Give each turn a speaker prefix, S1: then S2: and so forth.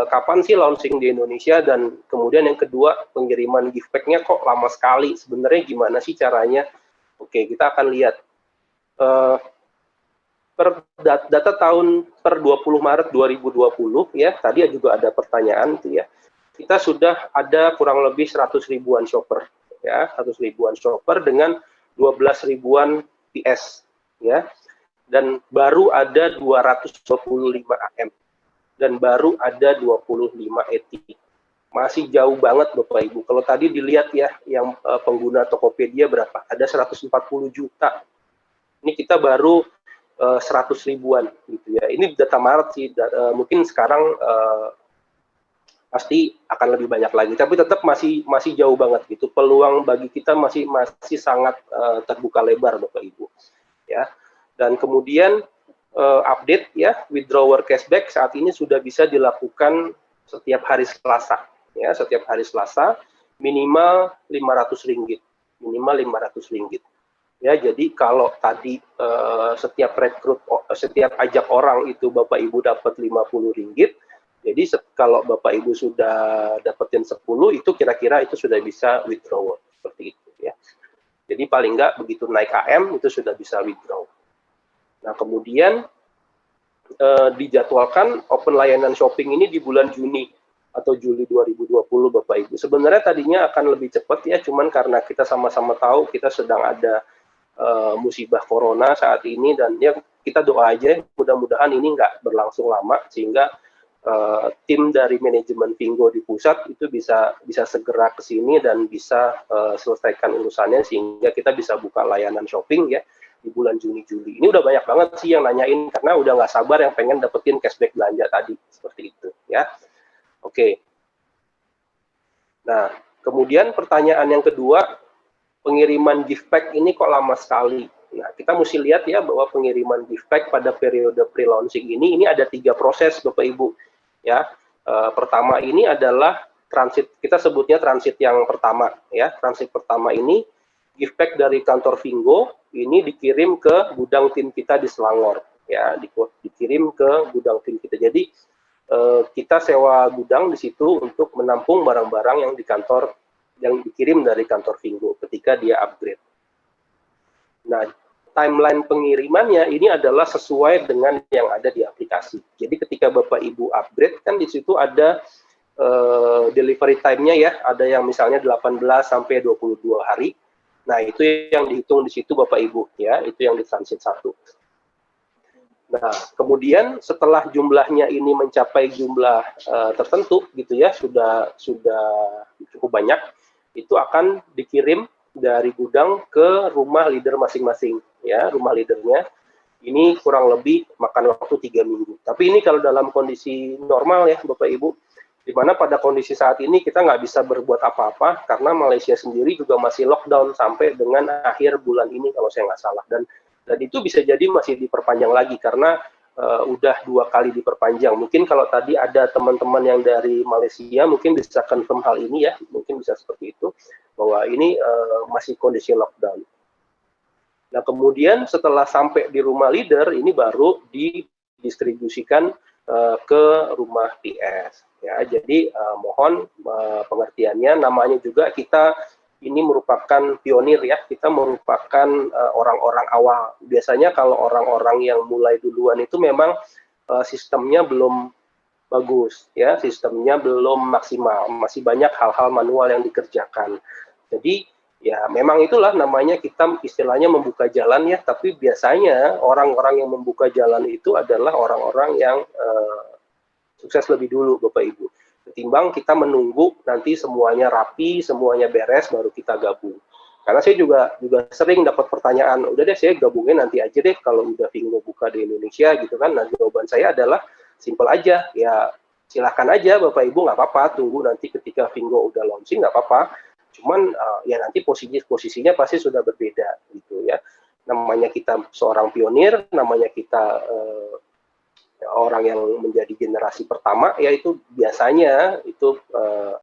S1: kapan sih launching di Indonesia, dan kemudian yang kedua, pengiriman gift pack-nya kok lama sekali, sebenarnya gimana sih caranya? Oke, kita akan lihat per data tahun per 20 Maret 2020 ya, tadi juga ada pertanyaan tuh ya. Kita sudah ada kurang lebih 100 ribuan shopper ya, 100 ribuan shopper dengan 12 ribuan PS ya. Dan baru ada 225 AM dan baru ada 25 ETI. Masih jauh banget Bapak Ibu. Kalau tadi dilihat ya, yang pengguna Tokopedia berapa? Ada 140 juta. Ini kita baru 100 ribuan gitu ya. Ini data Maret sih, mungkin sekarang pasti akan lebih banyak lagi, tapi tetap masih jauh banget gitu. Peluang bagi kita masih sangat terbuka lebar Bapak Ibu ya. Dan kemudian update ya, withdrawal cashback saat ini sudah bisa dilakukan setiap hari Selasa ya, setiap hari Selasa minimal 500 ringgit, minimal 500 ringgit. Ya, jadi kalau tadi setiap ajak orang itu Bapak Ibu dapat 50 ringgit, jadi kalau Bapak Ibu sudah dapetin 10, itu kira-kira itu sudah bisa withdrawal, seperti itu ya. Jadi paling nggak begitu naik AM itu sudah bisa withdraw. Nah, kemudian dijadwalkan open layanan shopping ini di bulan Juni atau Juli 2020 Bapak Ibu. Sebenarnya tadinya akan lebih cepat ya, cuman karena kita sama-sama tahu kita sedang ada musibah corona saat ini, dan ya kita doa aja mudah-mudahan ini nggak berlangsung lama, sehingga tim dari manajemen Pingo di pusat itu bisa segera ke sini dan bisa selesaikan urusannya, sehingga kita bisa buka layanan shopping ya di bulan Juni-Juli. Ini udah banyak banget sih yang nanyain, karena udah nggak sabar yang pengen dapetin cashback belanja tadi, seperti itu ya. Oke. Nah, kemudian pertanyaan yang kedua, pengiriman gift pack ini kok lama sekali. Nah, kita mesti lihat ya bahwa pengiriman gift pack pada periode pre-launching ini ada 3 proses Bapak Ibu. Ya, pertama ini adalah transit, kita sebutnya transit yang pertama ya. Transit pertama ini gift pack dari kantor Pingo ini dikirim ke gudang tim kita di Selangor ya, dikirim ke gudang tim kita. Jadi kita sewa gudang di situ untuk menampung barang-barang yang dikirim dari kantor Pingo ketika dia upgrade. Nah, timeline pengirimannya ini adalah sesuai dengan yang ada di aplikasi. Jadi ketika Bapak Ibu upgrade, kan di situ ada delivery time-nya ya, ada yang misalnya 18 sampai 22 hari. Nah, itu yang dihitung di situ Bapak Ibu ya, itu yang di transit 1. Nah, kemudian setelah jumlahnya ini mencapai jumlah tertentu gitu ya, sudah cukup banyak, itu akan dikirim dari gudang ke rumah leader masing-masing ya. Rumah leadernya ini kurang lebih makan waktu 3 minggu. Tapi ini kalau dalam kondisi normal ya Bapak Ibu, di mana pada kondisi saat ini kita nggak bisa berbuat apa-apa karena Malaysia sendiri juga masih lockdown sampai dengan akhir bulan ini kalau saya nggak salah, dan itu bisa jadi masih diperpanjang lagi karena udah 2 kali diperpanjang. Mungkin kalau tadi ada teman-teman yang dari Malaysia mungkin bisa confirm hal ini ya, mungkin bisa seperti itu, bahwa ini masih kondisi lockdown. Nah, kemudian setelah sampai di rumah leader, ini baru didistribusikan ke rumah PS. Ya, jadi mohon pengertiannya, namanya juga kita ini merupakan pionir ya, kita merupakan orang-orang awal. Biasanya kalau orang-orang yang mulai duluan itu memang sistemnya belum bagus ya, sistemnya belum maksimal, masih banyak hal-hal manual yang dikerjakan. Jadi ya memang itulah namanya kita istilahnya membuka jalan ya, tapi biasanya orang-orang yang membuka jalan itu adalah orang-orang yang sukses lebih dulu Bapak Ibu, ketimbang kita menunggu nanti semuanya rapi, semuanya beres baru kita gabung. Karena saya juga sering dapat pertanyaan, udah deh saya gabungin nanti aja deh kalau udah Pingo buka di Indonesia gitu kan. Nah, jawaban saya adalah simple aja, ya silahkan aja Bapak Ibu, nggak apa-apa, tunggu nanti ketika Pingo udah launching nggak apa-apa. Cuman ya nanti posisinya pasti sudah berbeda gitu ya. Namanya kita seorang pionir, namanya kita orang yang menjadi generasi pertama, yaitu biasanya itu